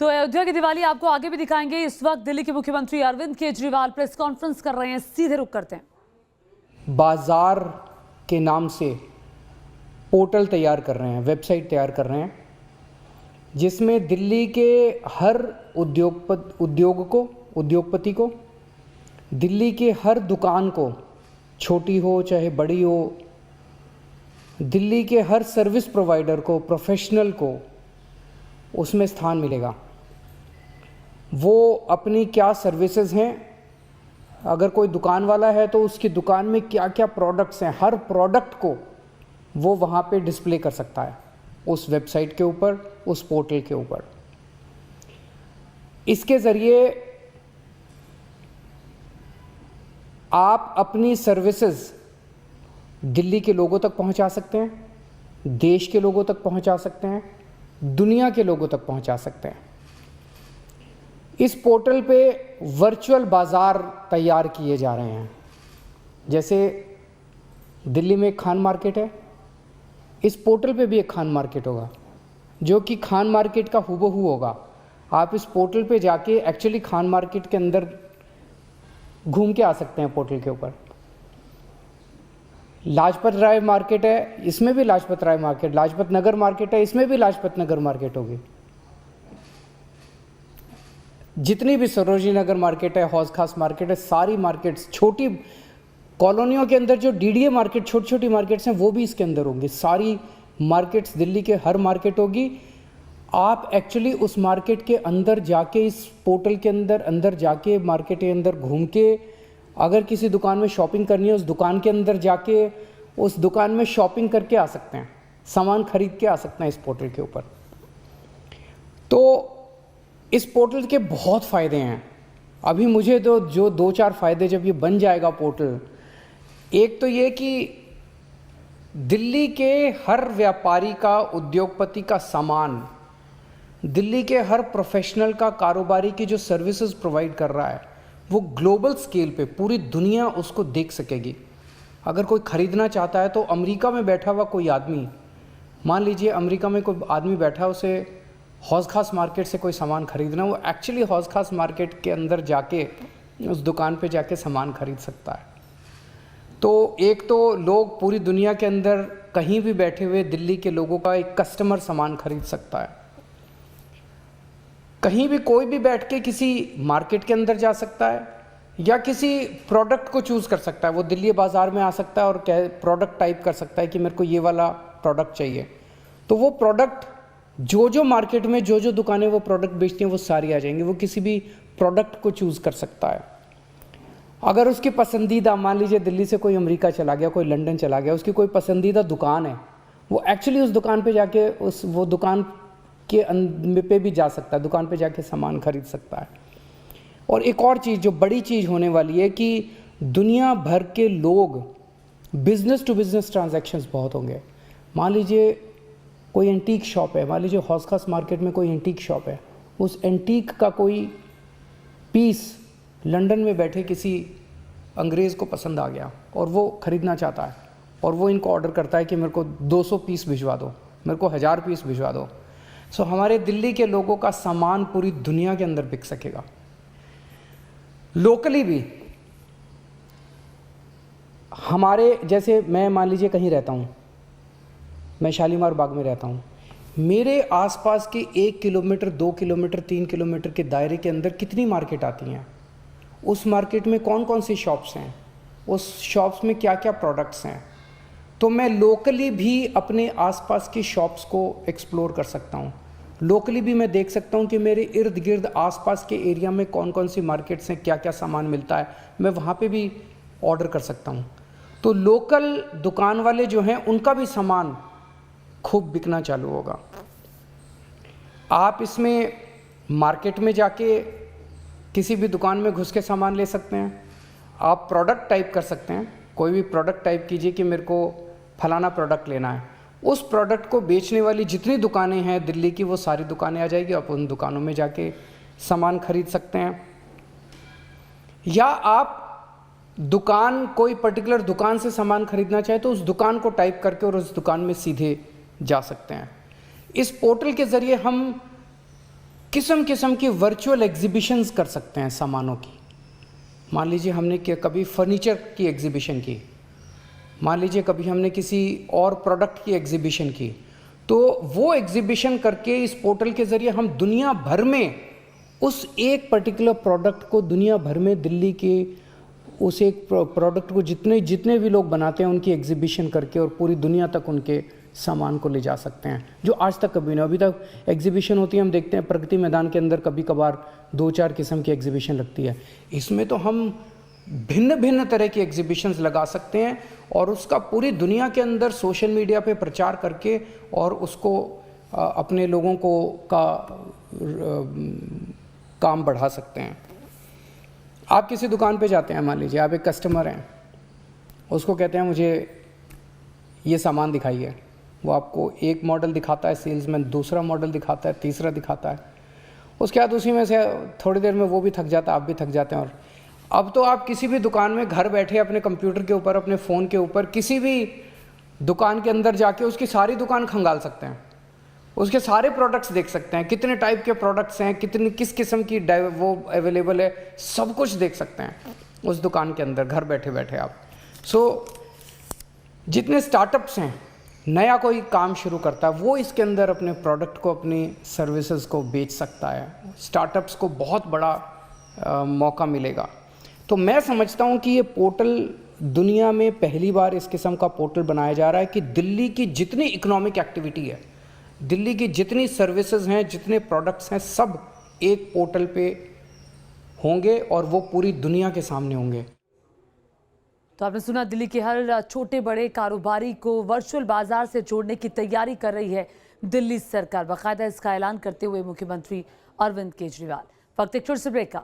तो अयोध्या की दिवाली आपको आगे भी दिखाएंगे। इस वक्त दिल्ली के मुख्यमंत्री अरविंद केजरीवाल प्रेस कॉन्फ्रेंस कर रहे हैं, सीधे रुख करते हैं। बाजार के नाम से पोर्टल तैयार कर रहे हैं, वेबसाइट तैयार कर रहे हैं, जिसमें दिल्ली के हर उद्योगपति को, दिल्ली के हर दुकान को, छोटी हो चाहे बड़ी हो, दिल्ली के हर सर्विस प्रोवाइडर को, प्रोफेशनल को उसमें स्थान मिलेगा। वो अपनी क्या सर्विसेज हैं, अगर कोई दुकान वाला है तो उसकी दुकान में क्या क्या प्रोडक्ट्स हैं, हर प्रोडक्ट को वो वहाँ पे डिस्प्ले कर सकता है उस वेबसाइट के ऊपर, उस पोर्टल के ऊपर। इसके ज़रिए आप अपनी सर्विसेज दिल्ली के लोगों तक पहुंचा सकते हैं, देश के लोगों तक पहुंचा सकते हैं, दुनिया के लोगों तक पहुंचा सकते हैं। इस पोर्टल पे वर्चुअल बाज़ार तैयार किए जा रहे हैं। जैसे दिल्ली में एक खान मार्केट है, इस पोर्टल पे भी एक खान मार्केट होगा, जो कि खान मार्केट का हूबहू होगा। आप इस पोर्टल पे जाके एक्चुअली खान मार्केट के अंदर घूम के आ सकते हैं पोर्टल के ऊपर। लाजपत राय मार्केट है, इसमें भी लाजपत राय मार्केट, लाजपत नगर मार्केट है, इसमें भी लाजपत नगर मार्केट होगी। जितनी भी सरोजिनी नगर मार्केट है, हौज खास मार्केट है, सारी मार्केट्स, छोटी कॉलोनियों के अंदर जो डीडीए मार्केट, छोटी छोटी मार्केट्स हैं, वो भी इसके अंदर होंगी। सारी मार्केट्स, दिल्ली के हर मार्केट होगी। आप एक्चुअली उस मार्केट के अंदर जाके, इस पोर्टल के अंदर जाके, मार्केट के अंदर घूम के, अगर किसी दुकान में शॉपिंग करनी है, उस दुकान के अंदर जाके उस दुकान में शॉपिंग करके आ सकते हैं, सामान खरीद के आ सकते हैं इस पोर्टल के ऊपर। तो इस पोर्टल के बहुत फ़ायदे हैं। अभी मुझे जो 2-4 फ़ायदे, जब ये बन जाएगा पोर्टल, एक तो ये कि दिल्ली के हर व्यापारी का, उद्योगपति का सामान, दिल्ली के हर प्रोफेशनल का, कारोबारी की जो सर्विसेज प्रोवाइड कर रहा है, वो ग्लोबल स्केल पे पूरी दुनिया उसको देख सकेगी। अगर कोई ख़रीदना चाहता है तो अमेरिका में बैठा हुआ कोई आदमी, मान लीजिए अमेरिका में कोई आदमी बैठा है, उसे हौज खास मार्केट से कोई सामान खरीदना, वो एक्चुअली हौज खास मार्केट के अंदर जाके उस दुकान पे जाके सामान खरीद सकता है। तो एक तो लोग पूरी दुनिया के अंदर कहीं भी बैठे हुए दिल्ली के लोगों का एक कस्टमर सामान खरीद सकता है। कहीं भी कोई भी बैठ के किसी मार्केट के अंदर जा सकता है, या किसी प्रोडक्ट को चूज़ कर सकता है। वो दिल्ली बाज़ार में आ सकता है और प्रोडक्ट टाइप कर सकता है कि मेरे को ये वाला प्रोडक्ट चाहिए, तो वो प्रोडक्ट जो मार्केट में जो दुकानें वो प्रोडक्ट बेचती हैं, वो सारी आ जाएंगी। वो किसी भी प्रोडक्ट को चूज़ कर सकता है। अगर उसकी पसंदीदा, मान लीजिए दिल्ली से कोई अमेरिका चला गया, कोई लंदन चला गया, उसकी कोई पसंदीदा दुकान है, वो एक्चुअली उस दुकान पे जाके वो दुकान के पे भी जा सकता है, दुकान पे जाके सामान खरीद सकता है। और एक और चीज़, जो बड़ी चीज़ होने वाली है, कि दुनिया भर के लोग, बिज़नेस टू बिज़नेस ट्रांजैक्शंस बहुत होंगे। मान लीजिए कोई एंटीक शॉप है, मान लीजिए हौज खास मार्केट में कोई एंटीक शॉप है, उस एंटीक का कोई पीस लंदन में बैठे किसी अंग्रेज़ को पसंद आ गया और वो ख़रीदना चाहता है, और वो इनको ऑर्डर करता है कि मेरे को 200 पीस भिजवा दो, मेरे को 1000 पीस भिजवा दो। सो हमारे दिल्ली के लोगों का सामान पूरी दुनिया के अंदर बिक सकेगा, लोकली भी। हमारे जैसे, मैं मान लीजिए कहीं रहता हूँ, मैं शालीमार बाग में रहता हूँ, मेरे आसपास के 1 किलोमीटर, 2 किलोमीटर, 3 किलोमीटर के दायरे के अंदर कितनी मार्केट आती हैं, उस मार्केट में कौन कौन सी शॉप्स हैं, उस शॉप्स में क्या क्या प्रोडक्ट्स हैं। तो मैं लोकली भी अपने आसपास की शॉप्स को एक्सप्लोर कर सकता हूँ। लोकली भी मैं देख सकता हूँ कि मेरे इर्द गिर्द आसपास के एरिया में कौन कौन सी मार्केट्स हैं, क्या क्या सामान मिलता है, मैं वहाँ पे भी ऑर्डर कर सकता हूँ। तो लोकल दुकान वाले जो हैं, उनका भी सामान खूब बिकना चालू होगा। आप इसमें मार्केट में जाके किसी भी दुकान में घुस के सामान ले सकते हैं। आप प्रोडक्ट टाइप कर सकते हैं, कोई भी प्रोडक्ट टाइप कीजिए कि मेरे को फलाना प्रोडक्ट लेना है। उस प्रोडक्ट को बेचने वाली जितनी दुकानें हैं दिल्ली की, वो सारी दुकानें आ जाएगी। आप उन दुकानों में जाके सामान खरीद सकते हैं। या आप दुकान, कोई पर्टिकुलर दुकान से सामान खरीदना चाहे तो उस दुकान को टाइप करके और उस दुकान में सीधे जा सकते हैं। इस पोर्टल के ज़रिए हम किस्म किस्म की वर्चुअल एग्जीबिशंस कर सकते हैं सामानों की। मान लीजिए हमने कभी फर्नीचर की एग्जीबिशन की, मान लीजिए कभी हमने किसी और प्रोडक्ट की एग्जीबिशन की, तो वो एग्जीबिशन करके इस पोर्टल के ज़रिए हम दुनिया भर में उस एक पर्टिकुलर प्रोडक्ट को दुनिया भर में दिल्ली के उस एक प्रोडक्ट को जितने भी लोग बनाते हैं उनकी एग्जीबिशन करके और पूरी दुनिया तक उनके सामान को ले जा सकते हैं, जो आज तक कभी नहीं। अभी तक एग्जीबिशन होती है, हम देखते हैं प्रगति मैदान के अंदर कभी कभार 2-4 किस्म की एग्जीबिशन लगती है। इसमें तो हम भिन्न भिन्न तरह की एग्जीबिशंस लगा सकते हैं और उसका पूरी दुनिया के अंदर सोशल मीडिया पे प्रचार करके और उसको अपने लोगों को काम बढ़ा सकते हैं। आप किसी दुकान पे जाते हैं, मान लीजिए आप एक कस्टमर हैं, उसको कहते हैं मुझे ये सामान दिखाइए, वो आपको एक मॉडल दिखाता है सेल्समैन, दूसरा मॉडल दिखाता है, तीसरा दिखाता है, उसके बाद उसी में से थोड़ी देर में वो भी थक जाता है, आप भी थक जाते हैं। और अब तो आप किसी भी दुकान में घर बैठे अपने कंप्यूटर के ऊपर, अपने फ़ोन के ऊपर किसी भी दुकान के अंदर जाके उसकी सारी दुकान खंगाल सकते हैं, उसके सारे प्रोडक्ट्स देख सकते हैं, कितने टाइप के प्रोडक्ट्स हैं, किस किस्म की वो अवेलेबल है, सब कुछ देख सकते हैं उस दुकान के अंदर घर बैठे बैठे आप। जितने स्टार्टअप्स हैं, नया कोई काम शुरू करता है, वो इसके अंदर अपने प्रोडक्ट को, अपनी सर्विसेज को बेच सकता है। स्टार्टअप्स को बहुत बड़ा मौका मिलेगा। तो मैं समझता हूँ कि ये पोर्टल दुनिया में पहली बार इस किस्म का पोर्टल बनाया जा रहा है कि दिल्ली की जितनी इकोनॉमिक एक्टिविटी है, दिल्ली की जितनी सर्विसेज हैं, जितने प्रोडक्ट्स हैं, सब एक पोर्टल पे होंगे और वो पूरी दुनिया के सामने होंगे। तो आपने सुना, दिल्ली के हर छोटे बड़े कारोबारी को वर्चुअल बाजार से जोड़ने की तैयारी कर रही है दिल्ली सरकार। बाकायदा इसका ऐलान करते हुए मुख्यमंत्री अरविंद केजरीवाल। वक्त एक छोटे से ब्रेक का।